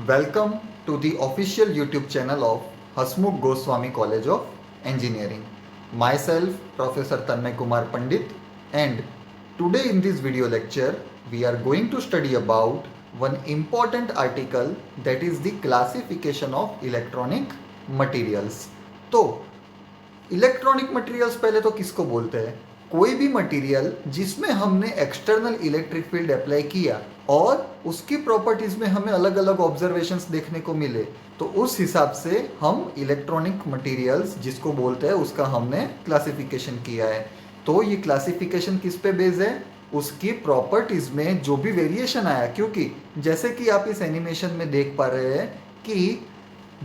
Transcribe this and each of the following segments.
Welcome to the official YouTube channel of Hasmukh Goswami College of Engineering. Myself, Professor Tanmay Kumar Pandit, and today in this video lecture, we are going to study about one important article, that is the classification of electronic materials. तो electronic materials पहले तो किसको बोलते हैं? कोई भी material जिसमें हमने एक्सटर्नल इलेक्ट्रिक फील्ड अप्लाई किया और उसकी प्रॉपर्टीज में हमें अलग अलग ऑब्जर्वेशंस देखने को मिले, तो उस हिसाब से हम इलेक्ट्रॉनिक मटेरियल्स जिसको बोलते हैं उसका हमने क्लासिफिकेशन किया है। तो ये क्लासिफिकेशन किस पे बेस है? उसकी प्रॉपर्टीज में जो भी वेरिएशन आया, क्योंकि जैसे कि आप इस एनिमेशन में देख पा रहे हैं कि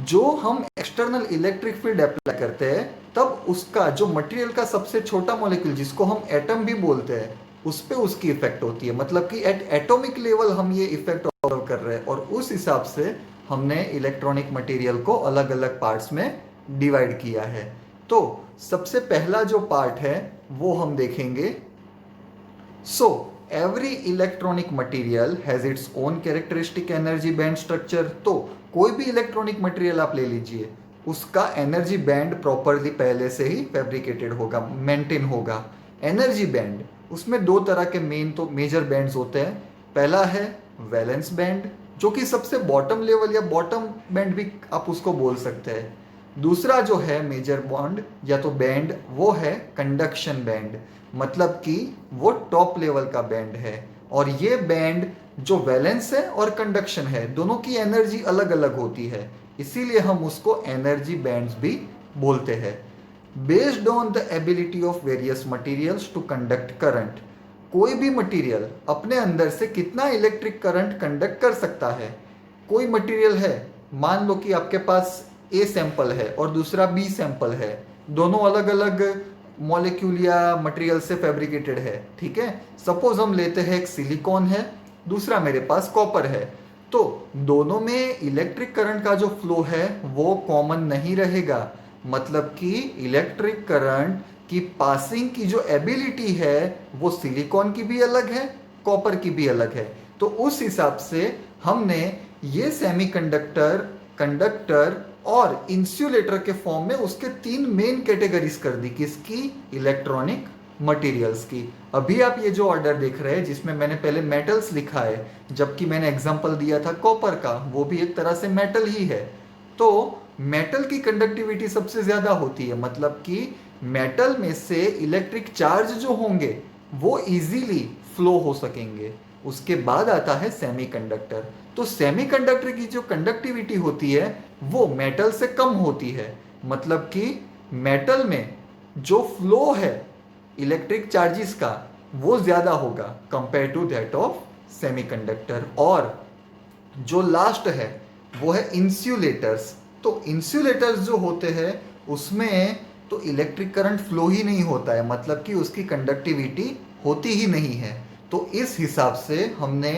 जो हम एक्सटर्नल इलेक्ट्रिक फील्ड अप्लाई करते हैं तब उसका जो मटेरियल का सबसे छोटा मॉलिक्यूल जिसको हम एटम भी बोलते हैं उस पे उसकी इफेक्ट होती है। मतलब कि एट एटॉमिक लेवल हम ये इफेक्ट ऑब्जर्व कर रहे हैं और उस हिसाब से हमने इलेक्ट्रॉनिक मटेरियल को अलग अलग पार्ट्स में डिवाइड किया है। तो सबसे पहला जो पार्ट है वो हम देखेंगे। So every electronic material has its own characteristic energy band structure. तो कोई भी इलेक्ट्रॉनिक मटेरियल आप ले लीजिए, उसका एनर्जी बैंड प्रॉपरली पहले से ही फैब्रिकेटेड होगा, मेंटेन होगा। एनर्जी बैंड उसमें दो तरह के मेजर बैंड्स होते हैं। पहला है वैलेंस बैंड, जो कि सबसे बॉटम लेवल या बॉटम बैंड भी आप उसको बोल सकते हैं। दूसरा जो है मेजर बॉन्ड या तो बैंड, वो है कंडक्शन बैंड, मतलब कि वो टॉप लेवल का बैंड है। और ये बैंड जो वैलेंस है और कंडक्शन है, दोनों की एनर्जी अलग अलग होती है, इसीलिए हम उसको एनर्जी बैंड्स भी बोलते हैं। Based on the ability of various materials to conduct current, कोई भी मटेरियल अपने अंदर से कितना इलेक्ट्रिक करंट कंडक्ट कर सकता है। कोई मटेरियल है, मान लो कि आपके पास ए सैंपल है और दूसरा बी सैंपल है, दोनों अलग अलग मॉलिक्यूल या मटेरियल से फैब्रिकेटेड है, ठीक है। सपोज हम लेते हैं एक सिलिकॉन है, दूसरा मेरे पास कॉपर है, तो दोनों में इलेक्ट्रिक करंट का जो फ्लो है वो कॉमन नहीं रहेगा। मतलब कि इलेक्ट्रिक करंट की पासिंग की जो एबिलिटी है वो सिलिकॉन की भी अलग है, कॉपर की भी अलग है। तो उस हिसाब से हमने ये सेमीकंडक्टर, कंडक्टर और इंसुलेटर के फॉर्म में उसके तीन मेन कैटेगरीज कर दी, किसकी? इलेक्ट्रॉनिक मटेरियल्स की। अभी आप ये जो ऑर्डर देख रहे हैं जिसमें मैंने पहले मेटल्स लिखा है, जबकि मैंने एग्जांपल दिया था कॉपर का, वो भी एक तरह से मेटल ही है। तो मेटल की कंडक्टिविटी सबसे ज्यादा होती है, मतलब कि मेटल में से इलेक्ट्रिक चार्ज जो होंगे वो इजीली फ्लो हो सकेंगे। उसके बाद आता है सेमीकंडक्टर। तो सेमीकंडक्टर की जो कंडक्टिविटी होती है वो मेटल से कम होती है, मतलब कि मेटल में जो फ्लो है इलेक्ट्रिक चार्जेस का वो ज्यादा होगा compare to that of semiconductor. और जो लास्ट है वो है इंसुलेटर्स। तो इंसुलेटर्स जो होते हैं उसमें तो इलेक्ट्रिक करंट फ्लो ही नहीं होता है, मतलब कि उसकी कंडक्टिविटी होती ही नहीं है। तो इस हिसाब से हमने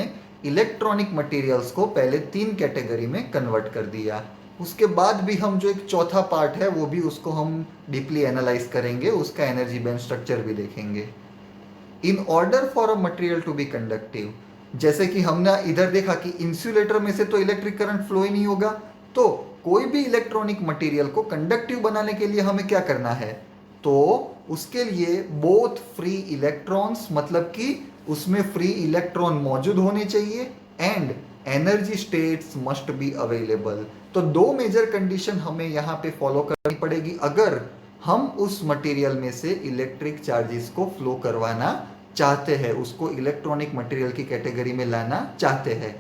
इलेक्ट्रॉनिक मटेरियल्स को पहले तीन कैटेगरी में कन्वर्ट कर दिया। उसके बाद भी हम जो एक चौथा पार्ट है वो भी उसको हम डीपली एनालाइज करेंगे, उसका एनर्जी बैंड स्ट्रक्चर भी देखेंगे। In order for a material to be conductive, जैसे कि हमने इधर देखा कि इंसुलेटर में से तो इलेक्ट्रिक करंट फ्लो ही नहीं होगा, तो कोई भी इलेक्ट्रॉनिक मटेरियल को कंडक्टिव बनाने के लिए हमें क्या करना है? तो उसके लिए बोथ फ्री इलेक्ट्रॉन्स, मतलब कि उसमें फ्री इलेक्ट्रॉन मौजूद होने चाहिए, and energy states must be available. तो दो मेजर कंडीशन हमें यहाँ पे फॉलो करनी पड़ेगी अगर हम उस मटेरियल में से इलेक्ट्रिक चार्जेस को फ्लो करवाना चाहते हैं, उसको इलेक्ट्रॉनिक मटेरियल की कैटेगरी में लाना चाहते हैं।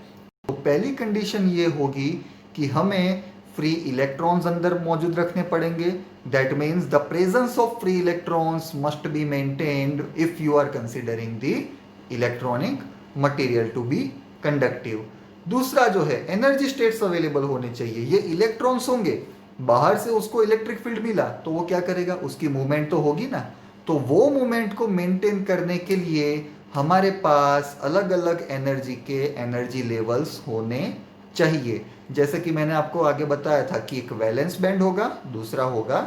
तो पहली कंडीशन ये होगी कि हमें फ्री इलेक्ट्रॉन्स अंदर मौजूद रखने पड़ेंगे। That means the presence of free electrons must be maintained if you are considering the electronic material to be conductive. दूसरा जो है एनर्जी स्टेट्स अवेलेबल होने चाहिए। ये इलेक्ट्रॉन्स होंगे, बाहर से उसको इलेक्ट्रिक फील्ड मिला तो वो क्या करेगा? उसकी मूवमेंट तो होगी ना। तो वो मूवमेंट को मेंटेन करने के लिए हमारे पास अलग अलग एनर्जी के एनर्जी लेवल्स होने चाहिए। जैसे कि मैंने आपको आगे बताया था कि एक वैलेंस बैंड होगा, दूसरा होगा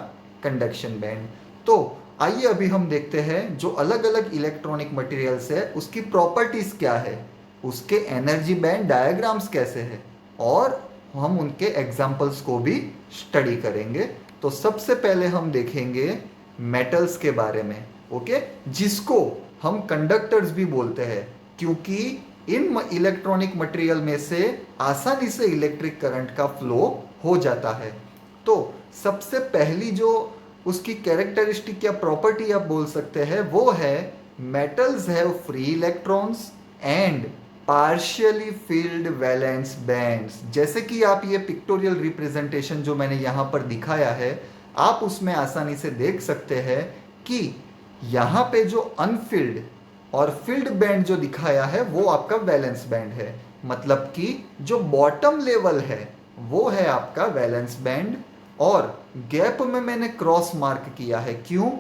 कंडक्शन बैंड। तो आइए अभी हम देखते हैं जो अलग अलग इलेक्ट्रॉनिक मटेरियल्स है उसकी प्रॉपर्टीज क्या है, उसके एनर्जी बैंड डायग्राम्स कैसे है, और हम उनके एग्जाम्पल्स को भी स्टडी करेंगे। तो सबसे पहले हम देखेंगे मेटल्स के बारे में, ओके, जिसको हम कंडक्टर्स भी बोलते हैं, क्योंकि इन इलेक्ट्रॉनिक मटेरियल में से आसानी से इलेक्ट्रिक करंट का फ्लो हो जाता है। तो सबसे पहली जो उसकी कैरेक्टरिस्टिक या प्रॉपर्टी आप बोल सकते हैं वो है metals have free electrons and partially field valence bands. जैसे कि आप ये पिक्टोरियल रिप्रेजेंटेशन जो मैंने यहाँ पर दिखाया है, आप उसमें आसानी से देख सकते हैं कि यहाँ पे जो अनफिल्ड और फिल्ड बैंड जो दिखाया है वो आपका वैलेंस बैंड है। मतलब कि जो बॉटम लेवल है वो है आपका वैलेंस बैंड, और गैप में मैंने क्रॉस मार्क किया है। क्यों?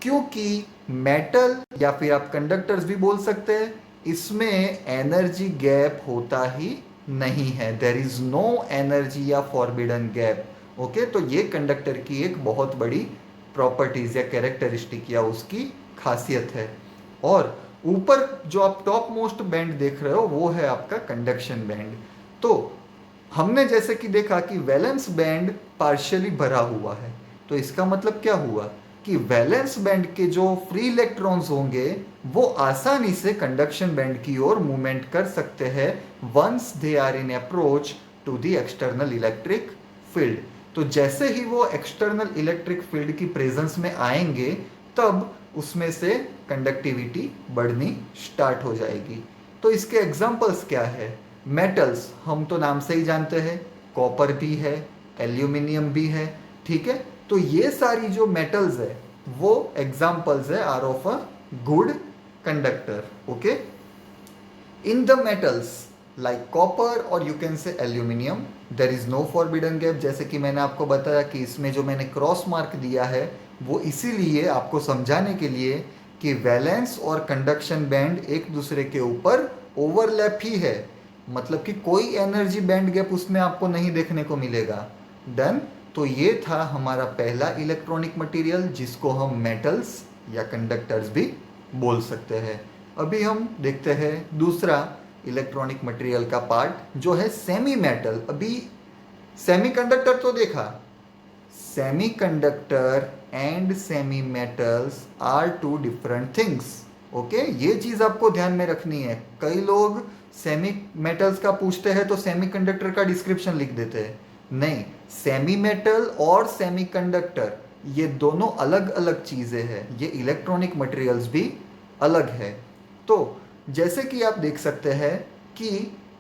क्योंकि मेटल या फिर आप कंडक्टर्स भी बोल सकते हैं, इसमें एनर्जी गैप होता ही नहीं है। देयर इज नो एनर्जी या फॉरबिडन गैप। ओके, तो ये कंडक्टर की एक बहुत बड़ी प्रॉपर्टीज या कैरेक्टरिस्टिक या उसकी खासियत है। और ऊपर जो आप टॉप मोस्ट बैंड देख रहे हो वो है आपका कंडक्शन बैंड। तो हमने जैसे कि देखा कि वैलेंस बैंड पार्शियली भरा हुआ है, तो इसका मतलब क्या हुआ कि वैलेंस बैंड के जो फ्री इलेक्ट्रॉन्स होंगे वो आसानी से कंडक्शन बैंड की ओर मूवमेंट कर सकते हैं once they are in approach to the external electric field. तो जैसे ही वो एक्सटर्नल इलेक्ट्रिक फील्ड की प्रेजेंस में आएंगे तब उसमें से कंडक्टिविटी बढ़नी स्टार्ट हो जाएगी। तो इसके एग्जांपल्स क्या है? मेटल्स हम तो नाम से ही जानते हैं, कॉपर भी है, एल्यूमिनियम भी है, ठीक है। तो ये सारी जो मेटल्स है वो एग्जांपल्स है are of a good conductor. Okay, in the metals like copper और you can say aluminium there is no forbidden gap. जैसे कि मैंने आपको बताया कि इसमें जो मैंने क्रॉस मार्क दिया है वो इसीलिए आपको समझाने के लिए कि वैलेंस और कंडक्शन बैंड एक दूसरे के ऊपर ओवरलैप ही है, मतलब कि कोई एनर्जी बैंड गैप उसमें आपको नहीं देखने को मिलेगा। डन। तो ये था हमारा पहला इलेक्ट्रॉनिक मटेरियल जिसको हम मेटल्स या कंडक्टर्स भी बोल सकते हैं। अभी हम देखते हैं दूसरा इलेक्ट्रॉनिक मटेरियल का पार्ट जो है सेमी मेटल। अभी सेमीकंडक्टर तो देखा, semiconductor and semi metals are two different things. Okay, ये चीज आपको ध्यान में रखनी है। कई लोग सेमी मेटल्स का पूछते हैं तो सेमीकंडक्टर का डिस्क्रिप्शन लिख देते हैं। नहीं, सेमी मेटल और सेमीकंडक्टर ये दोनों अलग अलग चीजें हैं, ये इलेक्ट्रॉनिक मटेरियल्स भी अलग है। तो जैसे कि आप देख सकते हैं कि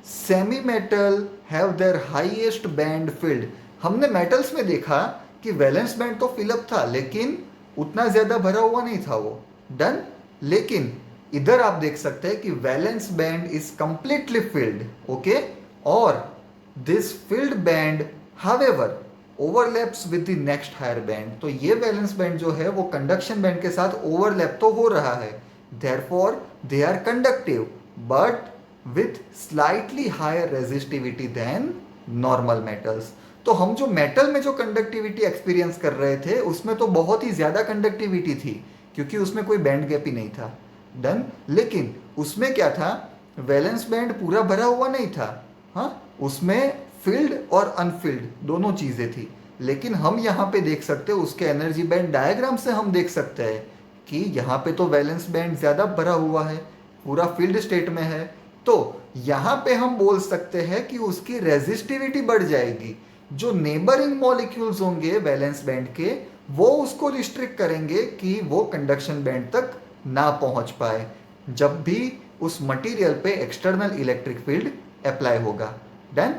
semi metal have their highest band field. हमने मेटल्स में देखा कि वैलेंस बैंड तो फिलअप था लेकिन उतना ज्यादा भरा हुआ नहीं था वो। डन। लेकिन इधर आप देख सकते हैं कि valence band is completely filled. Okay, और this filled band however overlaps with the next higher band. तो ये वैलेंस बैंड जो है वो कंडक्शन बैंड के साथ ओवरलैप तो हो रहा है, therefore they are conductive but with slightly higher resistivity than normal metals. तो हम जो मेटल में जो कंडक्टिविटी एक्सपीरियंस कर रहे थे उसमें तो बहुत ही ज्यादा कंडक्टिविटी थी क्योंकि उसमें कोई बैंड गैप ही नहीं था। डन। लेकिन उसमें क्या था, वैलेंस बैंड पूरा भरा हुआ नहीं था। हाँ, उसमें फील्ड और अनफिल्ड दोनों चीजें थी। लेकिन हम यहाँ पे देख सकते हैं उसके एनर्जी बैंड डायग्राम से हम देख सकते हैं कि यहाँ पे तो वैलेंस बैंड ज्यादा भरा हुआ है, पूरा फील्ड स्टेट में है। तो यहाँ पे हम बोल सकते हैं कि उसकी रेजिस्टिविटी बढ़ जाएगी। जो नेबरिंग मॉलिक्यूल्स होंगे वैलेंस बैंड के वो उसको रिस्ट्रिक्ट करेंगे कि वो कंडक्शन बैंड तक ना पहुंच पाए जब भी उस मटेरियल पे एक्सटर्नल इलेक्ट्रिक फील्ड अप्लाई होगा। डन।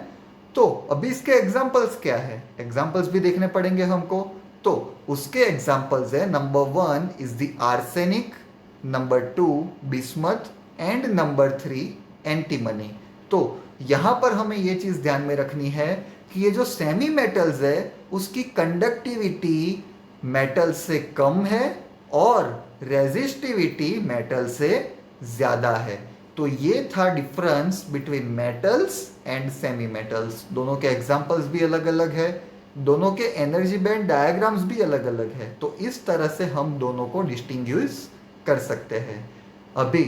तो अभी इसके एग्जांपल्स क्या है, एग्जांपल्स भी देखने पड़ेंगे हमको। तो उसके एग्जांपल्स है, number 1 is the arsenic, number 2 bismuth and number 3 antimony. तो यहां पर हमें ये चीज ध्यान में रखनी है कि ये जो सेमी मेटल्स है उसकी कंडक्टिविटी मेटल से कम है और रेजिस्टिविटी मेटल से ज्यादा है। तो ये था difference between metals and semi metals. दोनों के एग्जांपल्स भी अलग अलग है, दोनों के एनर्जी बैंड डायग्राम्स भी अलग अलग है। तो इस तरह से हम दोनों को डिस्टिंग्विश कर सकते हैं। अभी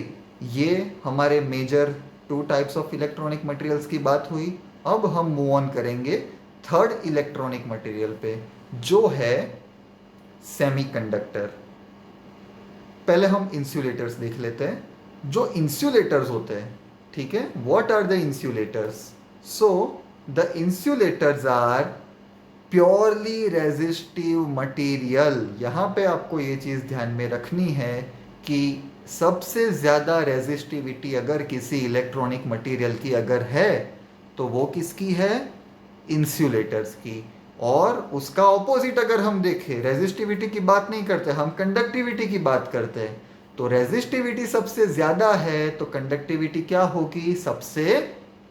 ये हमारे major 2 types of electronic materials की बात हुई। अब हम मूव ऑन करेंगे थर्ड इलेक्ट्रॉनिक मटेरियल पे, जो है सेमीकंडक्टर। पहले हम इंसुलेटर्स देख लेते हैं। जो इंसुलेटर्स होते हैं, ठीक है, what are the insulators? So the insulators are purely resistive material. यहाँ पे आपको ये चीज़ ध्यान में रखनी है कि सबसे ज़्यादा रेजिस्टिविटी अगर किसी इलेक्ट्रॉनिक मटेरियल की अगर है तो वो किसकी है? इंसुलेटर्स की। और उसका ऑपोजिट अगर हम देखें, रेजिस्टिविटी की बात नहीं करते, हम कंडक्टिविटी की बात करते हैं। तो रेजिस्टिविटी सबसे ज़्यादा है तो कंडक्टिविटी क्या होगी? सबसे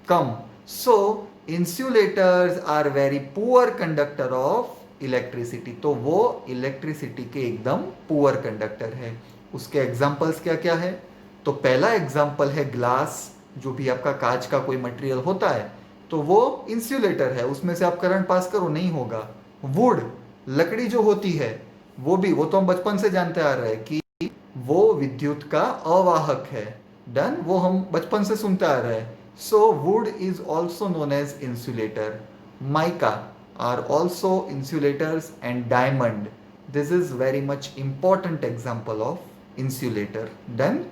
कम। So insulators are very poor conductor of electricity. तो वो इलेक्ट्रिसिटी के एकदम पुअर कंडक्टर है। उसके एग्जाम्पल्स क्या क्या है? तो पहला एग्जाम्पल है ग्लास। जो भी आपका कांच का कोई मटेरियल होता है तो वो इंसुलेटर है, उसमें से आप करंट पास करो नहीं होगा। वुड, लकड़ी जो होती है वो भी, वो तो हम बचपन से जानते आ रहे हैं कि वो विद्युत का अवाहक है। डन, वो हम बचपन से सुनते आ रहे हैं। So wood is also known as insulator. Mica are also insulators and diamond, this is very much important example of insulator. Done.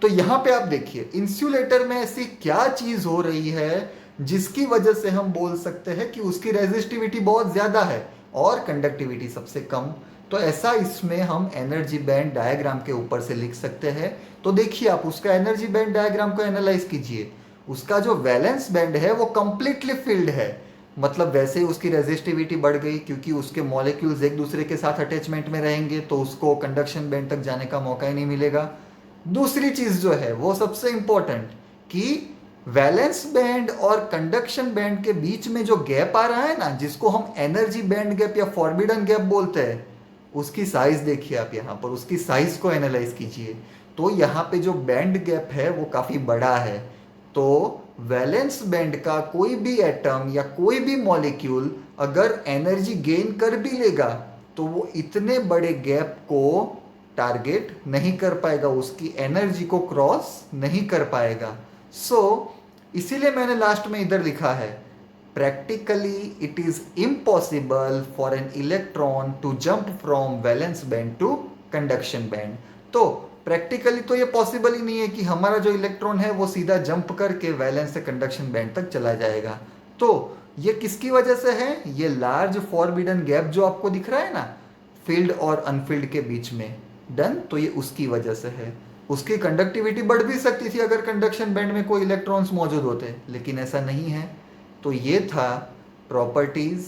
तो यहां पे आप देखिए इंसुलेटर में ऐसी क्या चीज हो रही है जिसकी वजह से हम बोल सकते हैं कि उसकी रेजिस्टिविटी बहुत ज्यादा है और कंडक्टिविटी सबसे कम। तो ऐसा इसमें हम एनर्जी बैंड डायग्राम के ऊपर से लिख सकते हैं। तो देखिए आप उसका एनर्जी बैंड डायग्राम को एनालाइज कीजिए। उसका जो वैलेंस बैंड है वो कंप्लीटली फिल्ड है, मतलब वैसे ही उसकी रेजिस्टिविटी बढ़ गई क्योंकि उसके मॉलिक्यूल्स एक दूसरे के साथ अटैचमेंट में रहेंगे तो उसको कंडक्शन बैंड तक जाने का मौका ही नहीं मिलेगा। दूसरी चीज जो है वो सबसे इंपॉर्टेंट कि वैलेंस बैंड और कंडक्शन बैंड के बीच में जो गैप आ रहा है ना, जिसको हम एनर्जी बैंड गैप या फॉरबिडन गैप बोलते हैं, उसकी साइज देखिए आप यहाँ पर, उसकी साइज को एनालाइज कीजिए। तो यहाँ पे जो बैंड गैप है वो काफी बड़ा है। तो वैलेंस बैंड का कोई भी एटम या कोई भी मॉलिक्यूल अगर एनर्जी गेन कर भी लेगा तो वो इतने बड़े गैप को टारगेट नहीं कर पाएगा, उसकी एनर्जी को क्रॉस नहीं कर पाएगा। सो इसीलिए मैंने लास्ट में इधर लिखा है, practically it is impossible for an electron to jump from valence band to conduction band. तो प्रैक्टिकली तो ये पॉसिबल ही नहीं है कि हमारा जो इलेक्ट्रॉन है वो सीधा जंप करके वैलेंस से कंडक्शन बैंड तक चला जाएगा। तो ये किसकी वजह से है? ये लार्ज फॉरबिडन गैप जो आपको दिख रहा है ना, फील्ड और अनफील्ड के बीच में। डन, तो ये उसकी वजह से है। उसकी कंडक्टिविटी बढ़ भी सकती थी अगर कंडक्शन बैंड में कोई इलेक्ट्रॉन्स मौजूद होते, लेकिन ऐसा नहीं है। तो ये था properties,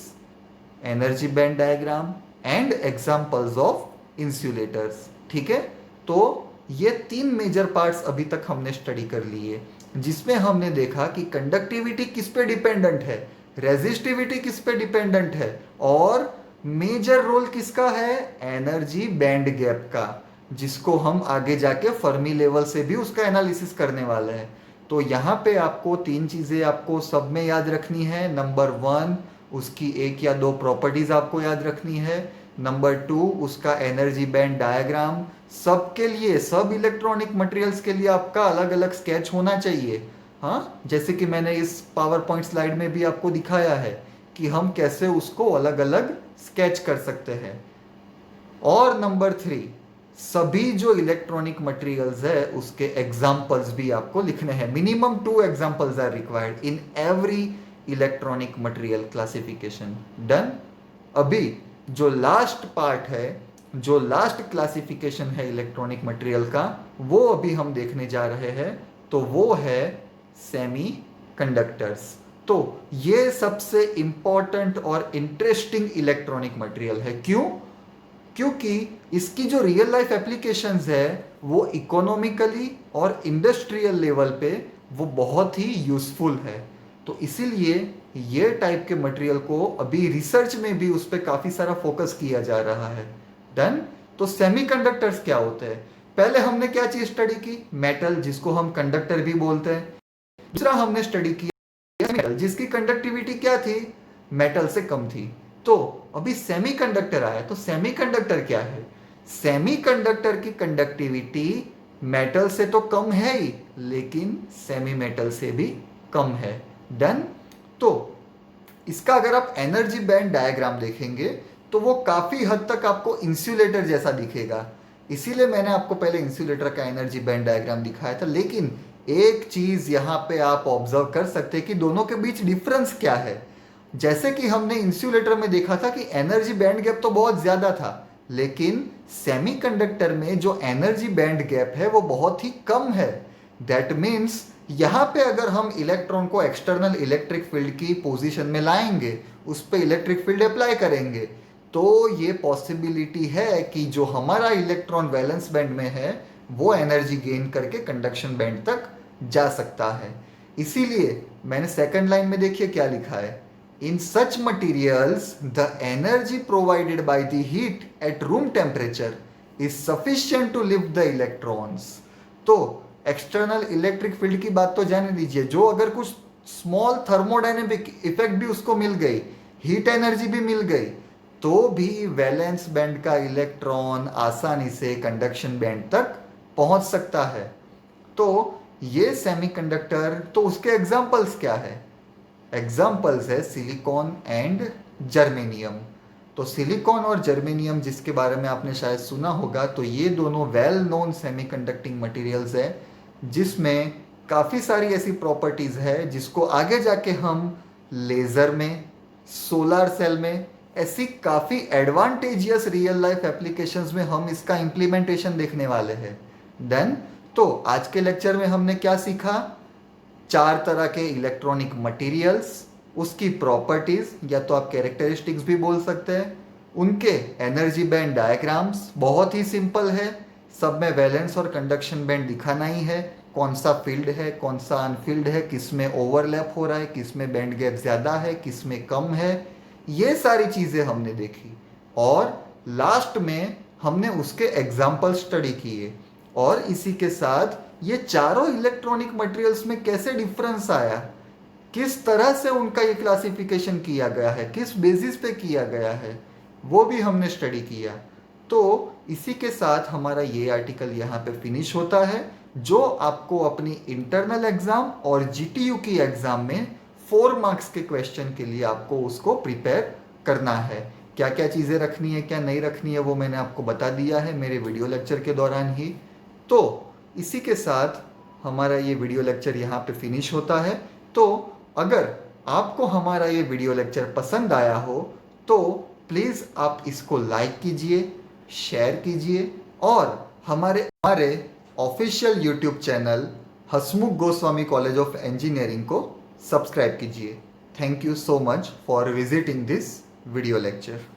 energy band diagram and examples of insulators. ठीक है, तो ये तीन मेजर पार्ट्स अभी तक हमने स्टडी कर लिए, जिसमें हमने देखा कि कंडक्टिविटी किस पे डिपेंडेंट है, रेजिस्टिविटी किस पे डिपेंडेंट है, और मेजर रोल किसका है? एनर्जी बैंड गैप का, जिसको हम आगे जाके फर्मी लेवल से भी उसका एनालिसिस करने वाले हैं। तो यहाँ पे आपको तीन चीज़ें आपको सब में याद रखनी है। नंबर 1, उसकी एक या दो प्रॉपर्टीज आपको याद रखनी है। नंबर 2, उसका एनर्जी बैंड डायग्राम। सबके लिए, सब इलेक्ट्रॉनिक मटेरियल्स के लिए आपका अलग अलग स्केच होना चाहिए। हाँ, जैसे कि मैंने इस पावर पॉइंट स्लाइड में भी आपको दिखाया है कि हम कैसे उसको अलग अलग स्केच कर सकते हैं। और नंबर 3, सभी जो इलेक्ट्रॉनिक मटेरियल्स है उसके एग्जाम्पल्स भी आपको लिखने हैं। Minimum 2 examples are required in every electronic material classification. Done. अभी जो लास्ट पार्ट है, जो लास्ट क्लासिफिकेशन है इलेक्ट्रॉनिक मटेरियल का, वो अभी हम देखने जा रहे हैं। तो वो है सेमी कंडक्टर्स। तो ये सबसे इंपॉर्टेंट और इंटरेस्टिंग इलेक्ट्रॉनिक मटेरियल है। क्यों? क्योंकि इसकी जो रियल लाइफ एप्लीकेशंस है वो इकोनॉमिकली और इंडस्ट्रियल लेवल पे वो बहुत ही यूजफुल है। तो इसीलिए ये टाइप के मटेरियल को अभी रिसर्च में भी उस पर काफी सारा फोकस किया जा रहा है। डन। तो सेमीकंडक्टर्स क्या होते हैं? पहले हमने क्या चीज स्टडी की? मेटल, जिसको हम कंडक्टर भी बोलते हैं। दूसरा हमने स्टडी किया मेटल, जिसकी कंडक्टिविटी क्या थी? मेटल से कम थी। तो अभी सेमीकंडक्टर आया। तो सेमीकंडक्टर क्या है? सेमीकंडक्टर की कंडक्टिविटी मेटल से तो कम है ही, लेकिन सेमी मेटल से भी कम है। डन। तो इसका अगर आप एनर्जी बैंड डायग्राम देखेंगे तो वो काफ़ी हद तक आपको इंसुलेटर जैसा दिखेगा, इसीलिए मैंने आपको पहले इंसुलेटर का एनर्जी बैंड डायग्राम दिखाया था। लेकिन एक चीज़ यहाँ पे आप ऑब्जर्व कर सकते हैं कि दोनों के बीच डिफरेंस क्या है। जैसे कि हमने इंसुलेटर में देखा था कि एनर्जी बैंड गैप तो बहुत ज़्यादा था, लेकिन सेमीकंडक्टर में जो एनर्जी बैंड गैप है वो बहुत ही कम है। दैट मीन्स यहाँ पे अगर हम इलेक्ट्रॉन को एक्सटर्नल इलेक्ट्रिक फील्ड की पोजीशन में लाएंगे, उस पर इलेक्ट्रिक फील्ड अप्लाई करेंगे, तो ये पॉसिबिलिटी है कि जो हमारा इलेक्ट्रॉन वैलेंस बैंड में है वो एनर्जी गेन करके कंडक्शन बैंड तक जा सकता है। इसीलिए मैंने सेकंड लाइन में देखिए क्या लिखा है, in such materials the energy provided by the heat at room temperature is sufficient to lift the electrons. तो एक्सटर्नल इलेक्ट्रिक फील्ड की बात तो जाने दीजिए, जो अगर कुछ स्मॉल थर्मोडायनेमिक इफेक्ट भी उसको मिल गई, हीट एनर्जी भी मिल गई, तो भी वैलेंस बैंड का इलेक्ट्रॉन आसानी से कंडक्शन बैंड तक पहुंच सकता है। तो ये सेमीकंडक्टर, तो उसके एग्जांपल्स क्या है? एग्जाम्पल्स है सिलिकॉन एंड जर्मेनियम। तो सिलिकॉन और जर्मेनियम जिसके बारे में आपने शायद सुना होगा, तो ये दोनों वेल नोन सेमीकंडक्टिंग मटेरियल्स है जिसमें काफ़ी सारी ऐसी प्रॉपर्टीज़ है जिसको आगे जाके हम लेज़र में, सोलर सेल में, ऐसी काफ़ी एडवांटेजियस रियल लाइफ एप्लीकेशंस में हम इसका इम्प्लीमेंटेशन देखने वाले हैं। देन तो आज के लेक्चर में हमने क्या सीखा? 4 तरह के इलेक्ट्रॉनिक मटेरियल्स, उसकी प्रॉपर्टीज या तो आप कैरेक्टरिस्टिक्स भी बोल सकते हैं, उनके एनर्जी बैंड डायग्राम्स बहुत ही सिंपल है, सब में वैलेंस और कंडक्शन बैंड दिखाना ही है, कौन सा फील्ड है, कौन सा अनफील्ड है, किस में ओवरलैप हो रहा है, किस में बैंड गैप ज़्यादा है, किस में कम है, ये सारी चीज़ें हमने देखी। और लास्ट में हमने उसके एग्जाम्पल स्टडी किए, और इसी के साथ ये चारों इलेक्ट्रॉनिक मटेरियल्स में कैसे डिफरेंस आया, किस तरह से उनका ये क्लासिफिकेशन किया गया है, किस बेसिस पे किया गया है, वो भी हमने स्टडी किया। तो इसी के साथ हमारा ये आर्टिकल यहाँ पे फिनिश होता है, जो आपको अपनी इंटरनल एग्जाम और जीटीयू की एग्जाम में 4 मार्क्स के क्वेश्चन के लिए आपको उसको प्रिपेयर करना है। क्या क्या चीज़ें रखनी है, क्या नहीं रखनी है, वो मैंने आपको बता दिया है मेरे वीडियो लेक्चर के दौरान ही। तो इसी के साथ हमारा ये वीडियो लेक्चर यहाँ पे फिनिश होता है। तो अगर आपको हमारा ये वीडियो लेक्चर पसंद आया हो तो प्लीज़ आप इसको लाइक कीजिए, शेयर कीजिए, और हमारे official YouTube channel Hasmukh Goswami college of engineering को सब्सक्राइब कीजिए। Thank you so much for visiting this video lecture.